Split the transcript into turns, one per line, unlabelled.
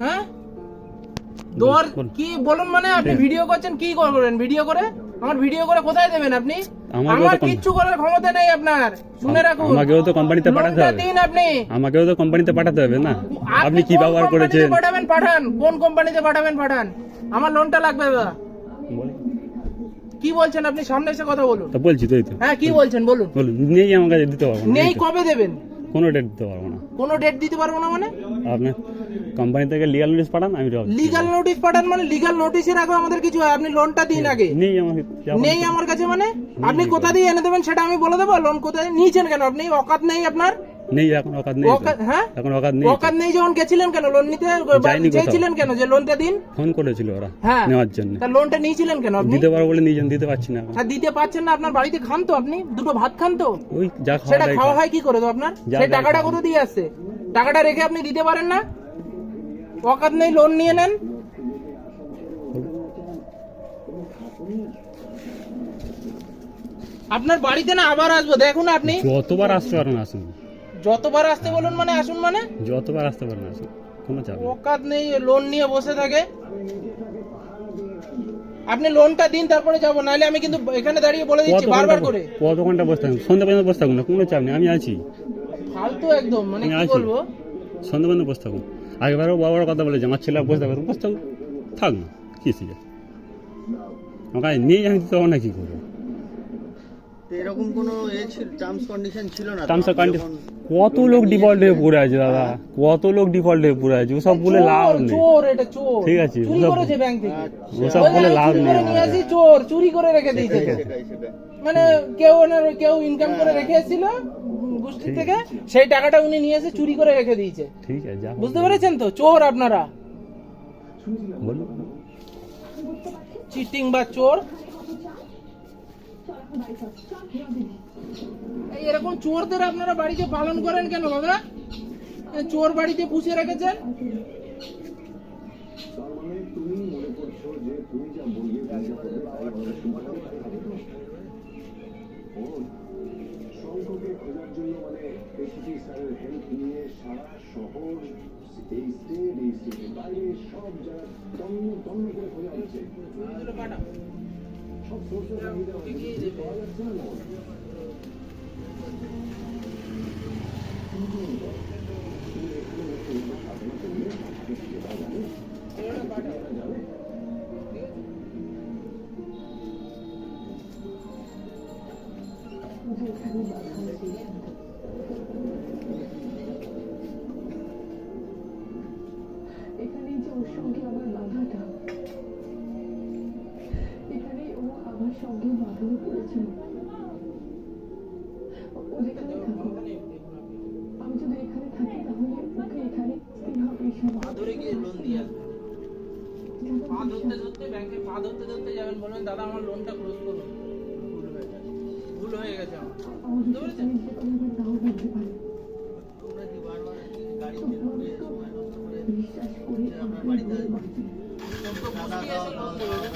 হ্যাঁ দোয়ার কি বলুন, মানে আপনি ভিডিও করছেন, কি করবেন ভিডিও করে? আমার ভিডিও করে কোথায় দেবেন আপনি? আমার কিচ্ছু করার ক্ষমতা নেই আপনার, শুনে রাখুন।
আমাকেও তো কোম্পানিতে পাঠাতে হবে।
দিন আপনি,
আমাকেও তো কোম্পানিতে পাঠাতে হবে না? আপনি কি ব্যবহার করেছেন?
পাঠাবেন, পাঠান। কোন কোম্পানিতে পাঠাবেন পাঠান, আমার লোনটা লাগবে দাদা। কি বলছেন আপনি? সামনে এসে কথা বলুন।
তো বলছি তো।
হ্যাঁ কি বলছেন বলুন।
বলুন। নেই, আমার কাছে দিতে পারবো না।
নেই, কবে দেবেন?
কোনো ডেট দিতে পারবো না।
কোনো ডেট দিতে পারবো না মানে?
আপনি কোম্পানি থেকে লিগ্যাল নোটিশ পাঠান, আমি
লিগ্যাল নোটিশ পাঠান মানে? লিগ্যাল নোটিশের আগে আমাদের কিছু হয়? আপনি লোনটা দিন আগে। নেই আমার কাছে মানে? আপনি কোথা দিয়ে এনে দেবেন সেটা আমি বলে দেবো। লোন কোথায় নিয়েছেন কেন আপনি? অকাত নেই আপনার?
নেই, এখন অকাত নেই।
হ্যাঁ
এখন অকাত নেই।
অকাত নেই যখন গেছিলেন কেন লোন নিতে? চাইছিলেন কেন যে লোনটা দিন?
ফোন করেছিল ওরা
হ্যাঁ
নেওয়ার জন্য।
তা লোনটা নিয়েছিলেন কেন আপনি?
দিতে পারবো বলে নিয়েছেন, দিতে পারছি না।
আর দিতে পারছেন না? আপনার বাড়িতে খান তো, আপনি দুটো ভাত খান তো,
ওই যা
সেটা খাওয়া হয় কি করে তো আপনার? সেই টাকাটা কোথা দিয়ে আসছে? টাকাটা রেখে আপনি দিতে পারেন না? অকাত নেই, লোন নিয়ে নেন। আপনার বাড়িতে না আবার আসবো, দেখুন আপনি
যতবার আসতে পারেন আসুন।
যতবার আসতে বলুন মানে আসুন মানে?
যতবার আসতে পারেন আসুন, কোনো চাপ নেই।
অকাত নেই, লোন নিয়ে বসে থাকে। আপনি লোনটা দিন, তারপরে যাবো, নাহলে আমি কিন্তু এখানে দাঁড়িয়ে বলে দিচ্ছি বারবার করে।
কত ঘন্টা বসে থাকুন? সন্ধ্যা পর্যন্ত বসে থাকুন না, কোনো চাপ নেই, আমি আছি।
ফালতু একদম, মানে কি বলবো।
সন্ধ্যা পর্যন্ত বসে থাকুন। আগেবারও বড় বড় কথা বলেছে, আমার ছেলে বসে থাকবে, বসে থাকুন, থাক না, কি আছে? আমাকে নিয়ে আমি দিতে পারবো না, কি করবো?
এরকম কোনো টার্মস কন্ডিশন ছিল না?
কত লোক ডিফল্ট হয়ে পড়ে আছে দাদা, কত লোক ডিফল্ট হয়ে পড়ে আছে, ওসব বলে লাভ নেই।
চোর, এটা চোর,
ঠিক আছে,
চুরি করেছে ব্যাংক থেকে,
ওসব বলে লাভ নেই।
চোর চুরি করে রেখে দিয়েছে, মানে কেউ ইনকাম করে রেখে এসেছিল গোষ্ঠী থেকে, সেই টাকাটা উনি নিয়ে এসে চুরি করে রেখে দিয়েছে।
ঠিক আছে,
বুঝতে পেরেছেন তো? চোর আপনারা,
বলুন।
চিটিং বা চোর। এরকম চোরদের আপনারা বাড়িতে পালন করেন কেন দাদা? চোর বাড়িতে পুষে রেখেছেন।
এখানেই যে ওর সঙ্গে আমার বাধাটা, এখানেই ও আমার সঙ্গে বাঁধানো পড়েছিল। ও যেখানে থাকুক, আমি যদি এখানে থাকি তাহলে ওকে এখানে স্থির হবে।
পা ধরে গিয়ে লোন দিয়ে আসবেন, পা ধরতে ধরতে ব্যাংকে পা ধরতে ধরতে যাবেন, বলবেন দাদা আমার লোনটা ক্লোজ করুন, ভুল হয়ে গেছে আমার। বুঝতে পেরেছেন?
নাও বলতে পারে,
তোমরা কি বারবার গাড়ি
বিশ্বাস করে আমার বাড়িতে
চোদ্দ গোষ্ঠী এসে লোন দেবে,